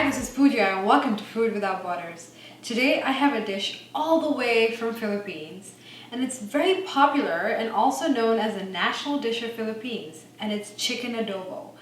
this is Pooja and welcome to Food Without Borders. Today I have a dish all the way from Philippines and it's very popular and also known as the national dish of Philippines, and it's chicken adobo.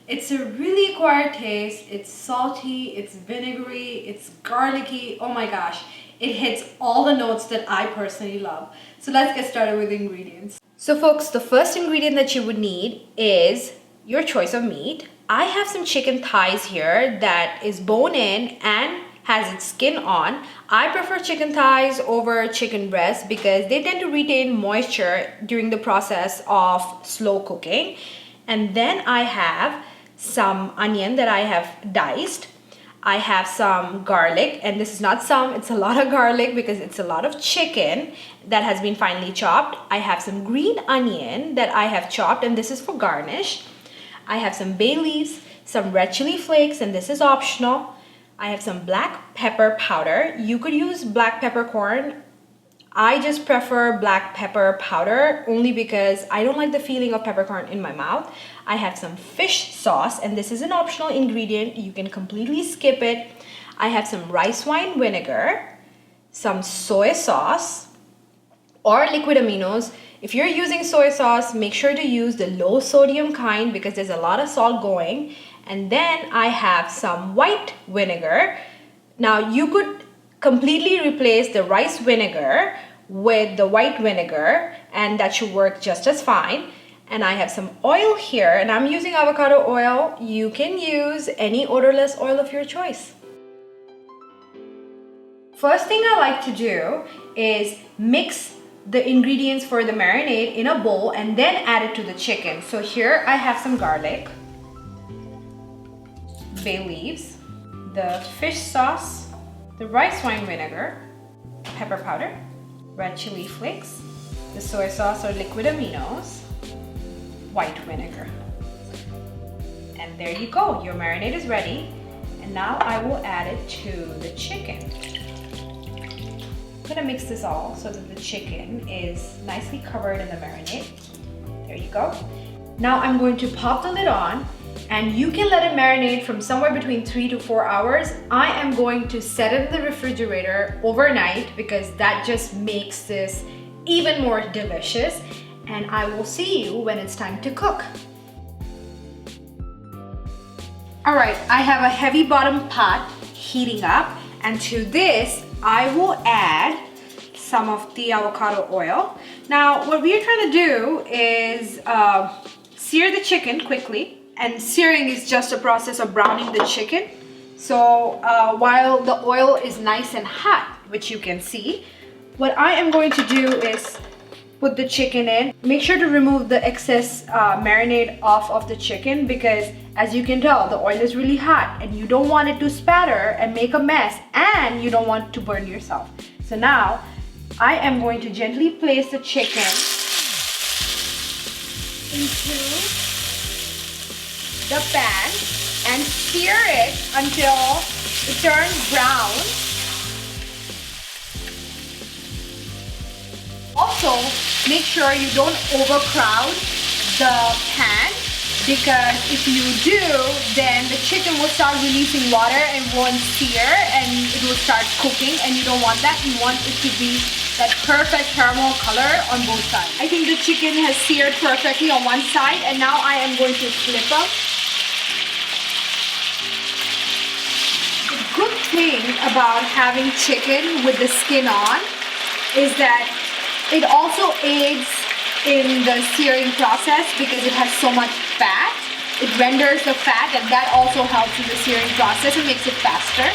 It's a really acquired taste, it's salty, it's vinegary, it's garlicky, oh my gosh. It hits all the notes that I personally love. So let's get started with the ingredients. So folks, the first ingredient that you would need is your choice of meat. I have some chicken thighs here that is bone-in and has its skin on. I prefer chicken thighs over chicken breasts because they tend to retain moisture during the process of slow cooking. And then I have some onion that I have diced. I have some garlic, and this is not some, it's a lot of garlic because it's a lot of chicken that has been finely chopped. I have some green onion that I have chopped, and this is for garnish. I have some bay leaves, some red chili flakes, and this is optional. I have some black pepper powder. You could use black peppercorn. I just prefer black pepper powder only because I don't like the feeling of peppercorn in my mouth. I have some fish sauce, and this is an optional ingredient. You can completely skip it. I have some rice wine vinegar, some soy sauce or liquid aminos. If you're using soy sauce, make sure to use the low sodium kind because there's a lot of salt going. And then I have some white vinegar. Now you could completely replace the rice vinegar with the white vinegar and that should work just as fine. And I have some oil here and I'm using avocado oil. You can use any odorless oil of your choice. First thing I like to do is mix the ingredients for the marinade in a bowl and then add it to the chicken. So here I have some garlic, bay leaves, the fish sauce, the rice wine vinegar, pepper powder, red chili flakes, the soy sauce or liquid aminos, white vinegar. And there you go, your marinade is ready. And now I will add it to the chicken. I'm gonna mix this all so that the chicken is nicely covered in the marinade. There you go. Now I'm going to pop the lid on, and you can let it marinate from somewhere between 3 to 4 hours. I am going to set it in the refrigerator overnight because that just makes this even more delicious. And I will see you when it's time to cook. All right, I have a heavy bottom pot heating up, and to this I will add some of the avocado oil. Now what we are trying to do is sear the chicken quickly, and searing is just a process of browning the chicken. So while the oil is nice and hot, which you can see, what I am going to do is put the chicken in. Make sure to remove the excess marinade off of the chicken because as you can tell, the oil is really hot and you don't want it to spatter and make a mess, and you don't want to burn yourself. So now I am going to gently place the chicken into the pan and sear it until it turns brown. Also, make sure you don't overcrowd the pan because if you do, then the chicken will start releasing water and won't sear and it will start cooking, and you don't want that. You want it to be that perfect caramel color on both sides. I think the chicken has seared perfectly on one side, and now I am going to flip them. The good thing about having chicken with the skin on is that it also aids in the searing process because it has so much fat. It renders the fat, and that also helps in the searing process and makes it faster.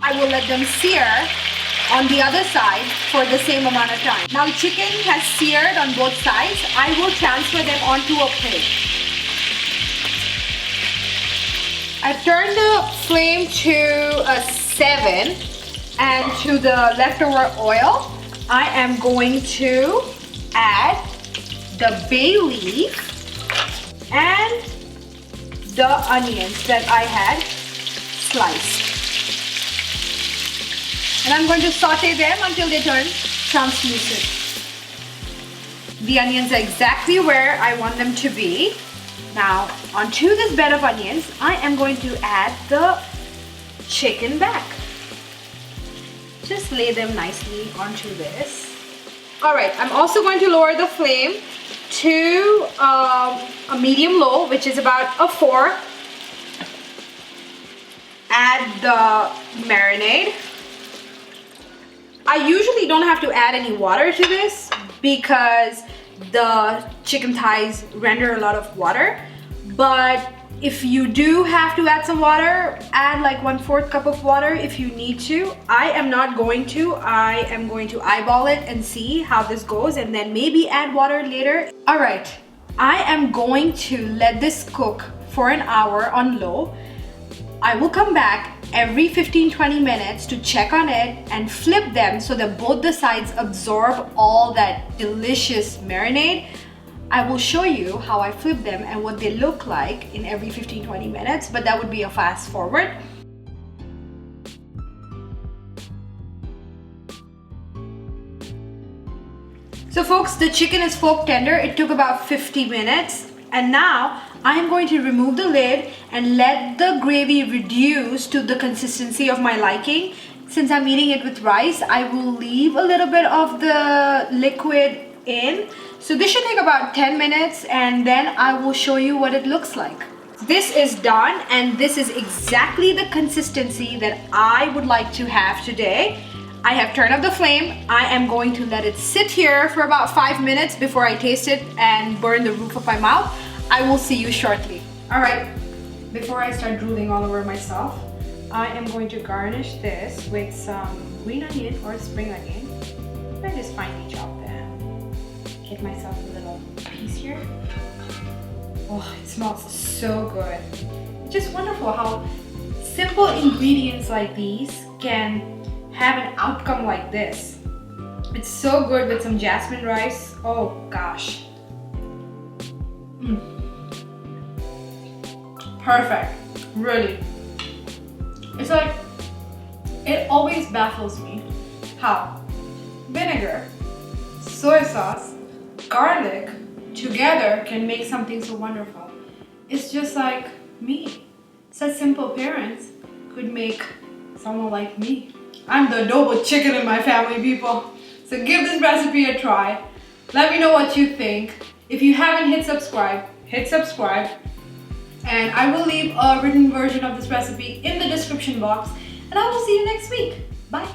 I will let them sear on the other side for the same amount of time. Now the chicken has seared on both sides. I will transfer them onto a plate. I've turned the flame to a 7, and to the leftover oil I am going to add the bay leaf and the onions that I had sliced. And I'm going to saute them until they turn translucent. The onions are exactly where I want them to be. Now, onto this bed of onions, I am going to add the chicken back. Just lay them nicely onto this. All right, I'm also going to lower the flame to a medium low, which is about a 4. Add the marinade. I usually don't have to add any water to this because the chicken thighs render a lot of water, but if you do have to add some water, add like 1/4 cup of water if you need to. I am not going to. I am going to eyeball it and see how this goes and then maybe add water later. All right, I am going to let this cook for an hour on low. I will come back every 15-20 minutes to check on it and flip them so that both the sides absorb all that delicious marinade. I will show you how I flip them and what they look like in every 15-20 minutes, but that would be a fast forward. So folks, the chicken is fork tender. It took about 50 minutes. And now I am going to remove the lid and let the gravy reduce to the consistency of my liking. Since I'm eating it with rice, I will leave a little bit of the liquid in. So this should take about 10 minutes and then I will show you what it looks like. This is done and this is exactly the consistency that I would like to have today. I have turned up the flame. I am going to let it sit here for about 5 minutes before I taste it and burn the roof of my mouth. I will see you shortly. All right, before I start drooling all over myself, I am going to garnish this with some green onion or spring onion. I just finely chop them. Get myself a little piece here. Oh, it smells so good. It's just wonderful how simple ingredients like these can have an outcome like this. It's so good with some jasmine rice. Oh gosh. Perfect, really. It's like, it always baffles me how vinegar, soy sauce, garlic together can make something so wonderful. It's just like me. Such simple parents could make someone like me. I'm the adobo chicken in my family, people. So give this recipe a try. Let me know what you think. If you haven't hit subscribe, hit subscribe. And I will leave a written version of this recipe in the description box. And I will see you next week. Bye.